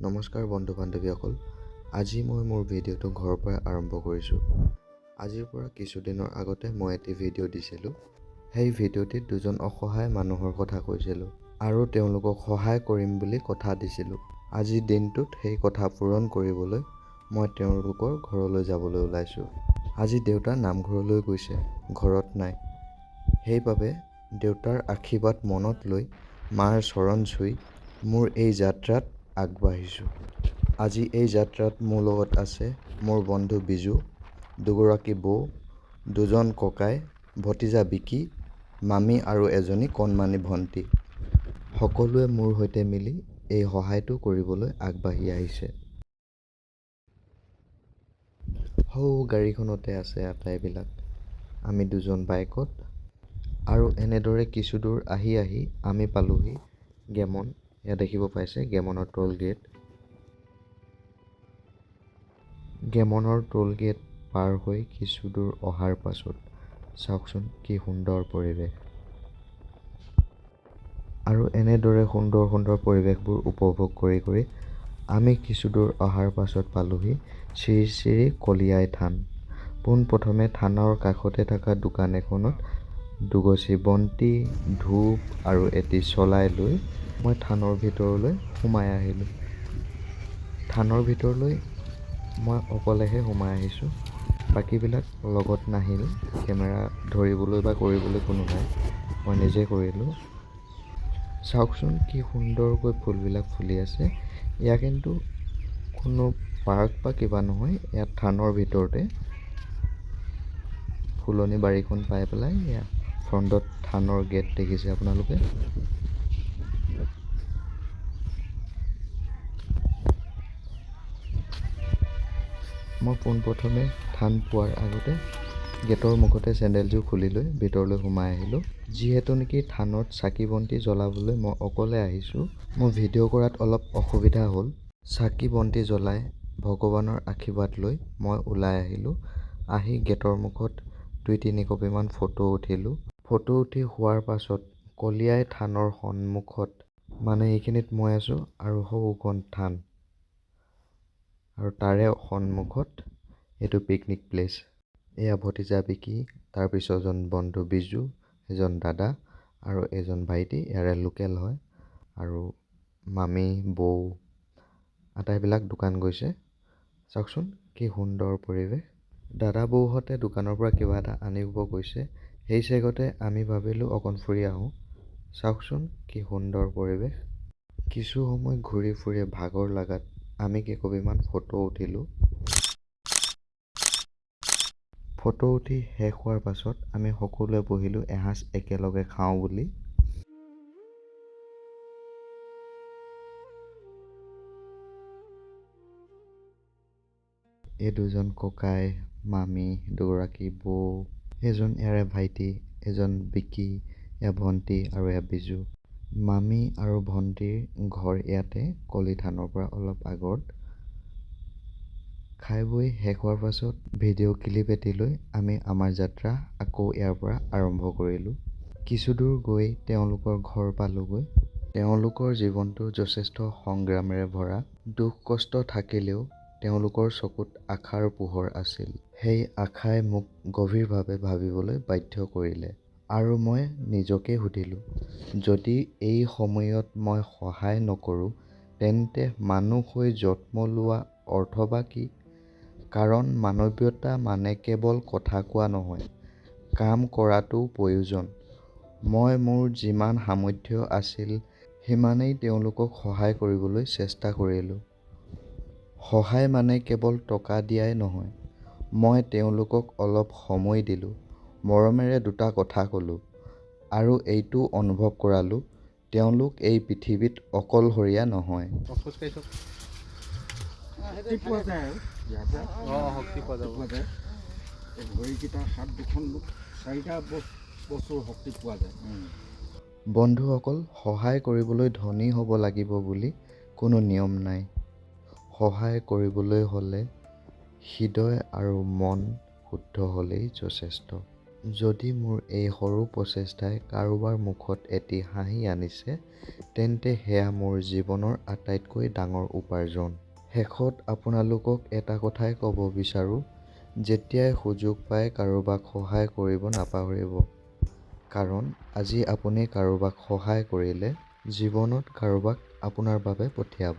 নমস্কাৰ বন্ধু বান্ধৱীসকল। আজি মই মোৰ ভিডিঅ'টো ঘৰৰ পৰা আৰম্ভ কৰিছোঁ। আজিৰ পৰা কিছুদিনৰ আগতে মই এটি ভিডিঅ' দিছিলোঁ। সেই ভিডিঅ'টিত দুজন অসহায় মানুহৰ কথা কৈছিলোঁ আৰু তেওঁলোকক সহায় কৰিম বুলি কথা দিছিলোঁ। আজিৰ দিনটোত সেই কথা পূৰণ কৰিবলৈ মই তেওঁলোকৰ ঘৰলৈ যাবলৈ ওলাইছোঁ। আজি দেউতা নামঘৰলৈ গৈছে, ঘৰত নাই। সেইবাবে দেউতাৰ আশীৰ্বাদ মনত লৈ মাৰ চৰণ চুই মোৰ এই যাত্ৰাত আগবাঢ়িছোঁ। আজি এই যাত্ৰাত মোৰ লগত আছে মোৰ বন্ধু বিজু, দুগৰাকী বৌ, দুজন ককাই, ভতিজা বিকি, মামী আৰু এজনী কণমানি ভণ্টি। সকলোৱে মোৰ সৈতে মিলি এই সহায়টো কৰিবলৈ আগবাঢ়ি আহিছে। সৌ গাড়ীখনতে আছে আটাইবিলাক। আমি দুজন বাইকত আৰু এনেদৰে কিছুদূৰ আহি আমি পালোহি গেমন। এয়া দেখিব পাইছে গেমনৰ টোল গেট। গেমনৰ টোল গেট পাৰ হৈ কিছুদূৰ অহাৰ পাছত চাওকচোন কি সুন্দৰ পৰিৱেশ। আৰু এনেদৰে সুন্দৰ সুন্দৰ পৰিৱেশবোৰ উপভোগ কৰি আমি কিছুদূৰ অহাৰ পাছত পালোহি শ্ৰী শ্ৰী কলিয়াই থান। পোনপ্ৰথমে থানৰ কাষতে থকা দোকান এখনত দুগছি বন্তি, ধূপ আৰু এটি শলাই লৈ মই থানৰ ভিতৰলৈ সোমাই আহিলোঁ। থানৰ ভিতৰলৈ মই অকলেহে সোমাই আহিছোঁ। বাকীবিলাক লগত নাহিল। কেমেৰা ধৰিবলৈ বা কৰিবলৈ কোনো নাই, মই নিজে কৰিলোঁ। চাওকচোন কি সুন্দৰকৈ ফুলবিলাক ফুলি আছে। এয়া কিন্তু কোনো পাৰ্ক বা কিবা নহয়, এয়া থানৰ ভিতৰতে ফুলনি বাৰীখন পাই পেলাই এয়া ফ্ৰণ্টত থানৰ গেট দেখিছে আপোনালোকে। মই পোনপ্ৰথমে থান পোৱাৰ আগতে গেটৰ মুখতে চেণ্ডেলযোৰ খুলি লৈ ভিতৰলৈ সোমাই আহিলোঁ। যিহেতু নেকি থানত চাকি বন্তি জ্বলাবলৈ মই অকলে আহিছোঁ, মোৰ ভিডিঅ' কৰাত অলপ অসুবিধা হ'ল। চাকি বন্তি জ্বলাই ভগৱানৰ আশীৰ্বাদ লৈ মই ওলাই আহিলোঁ। আহি গেটৰ মুখত ২-৩ কপিমান ফটো উঠিলোঁ। ফটো উঠি হোৱাৰ পাছত কলিয়াই থানৰ সন্মুখত মানে এইখিনিত মই আছোঁ আৰু সৌখন থান আৰু তাৰে সন্মুখত এইটো পিকনিক প্লেচ। এয়া ভতিজা বিকি, তাৰপিছত এজন বন্ধু বিজু, এজন দাদা আৰু এজন ভাইটি, ইয়াৰে লোকেল হয়। আৰু মামী, বৌ আটাইবিলাক দোকান গৈছে। চাওকচোন কি সুন্দৰ পৰিৱেশ। দাদা বৌহঁতে দোকানৰ পৰা কিবা এটা আনিব গৈছে। সেই চেগতে আমি ভাবিলোঁ অকণ ফুৰি আহোঁ। চাওকচোন কি সুন্দৰ পৰিৱেশ। কিছু সময় ঘূৰি ফুৰি ভাগৰ লাগাত আমি কেইকপিমান ফটো উঠিলোঁ। ফটো উঠি শেষ হোৱাৰ পাছত আমি সকলোৱে বহিলোঁ এসাঁজ একেলগে খাওঁ বুলি। এই দুজন ককাই, মামী, দুগৰাকী বৌ, এজন ইয়াৰে ভাইটি, এজন বিকি, এয়া ভণ্টি আৰু এয়া বিজু। মামী আৰু ভণ্টিৰ ঘৰ ইয়াতে কলি থানৰ পৰা অলপ আগত। খাই বৈ শেষ হোৱাৰ পাছত ভিডিঅ' ক্লিপ এটি লৈ আমি আমাৰ যাত্ৰা আকৌ ইয়াৰ পৰা আৰম্ভ কৰিলোঁ। কিছুদূৰ গৈ তেওঁলোকৰ ঘৰ পালোগৈ। তেওঁলোকৰ জীৱনটো যথেষ্ট সংগ্ৰামেৰে ভৰা। দুখ কষ্ট থাকিলেও তেওঁলোকৰ চকুত আশাৰ পোহৰ আছিল। সেই আশাই মোক গভীৰভাৱে ভাবিবলৈ বাধ্য কৰিলে। আৰু মই নিজকে সুধিলোঁ, যদি এই সময়ত মই সহায় নকৰোঁ তেন্তে মানুহ হৈ জন্ম লোৱা অৰ্থ বা কি? কাৰণ মানৱীয়তা মানে কেৱল কথা কোৱা নহয়, কাম কৰাটোও প্ৰয়োজন। মই মোৰ যিমান সামৰ্থ্য আছিল সিমানেই তেওঁলোকক সহায় কৰিবলৈ চেষ্টা কৰিলোঁ। সহায় মানে কেৱল টকা দিয়াই নহয়, মই তেওঁলোকক অলপ সময় দিলোঁ, মৰমেৰে দুটা কথা ক'লোঁ আৰু এইটো অনুভৱ কৰালোঁ তেওঁলোক এই পৃথিৱীত অকলশৰীয়া নহয়। শক্তি পোৱা যায় আৰু ইয়াৰ পৰা শক্তি পোৱা যায়। ভৰিকেইটা হাত দুখন 4টা বস্তুৰ শক্তি পোৱা যায়। বন্ধুসকল, সহায় কৰিবলৈ ধনী হ'ব লাগিব বুলি কোনো নিয়ম নাই। সহায় কৰিবলৈ হ'লে হৃদয় আৰু মন শুদ্ধ হ'লেই যথেষ্ট। যদি মোৰ এই সৰু প্ৰচেষ্টাই কাৰোবাৰ মুখত এটি হাঁহি আনিছে, তেন্তে সেয়া মোৰ জীৱনৰ আটাইতকৈ ডাঙৰ উপাৰ্জন। শেষত আপোনালোকক এটা কথাই ক'ব বিচাৰোঁ, যেতিয়াই সুযোগ পায় কাৰোবাক সহায় কৰিব নাপাহৰিব। কাৰণ আজি আপুনি কাৰোবাক সহায় কৰিলে, জীৱনত কাৰোবাক আপোনাৰ বাবে পঠিয়াব।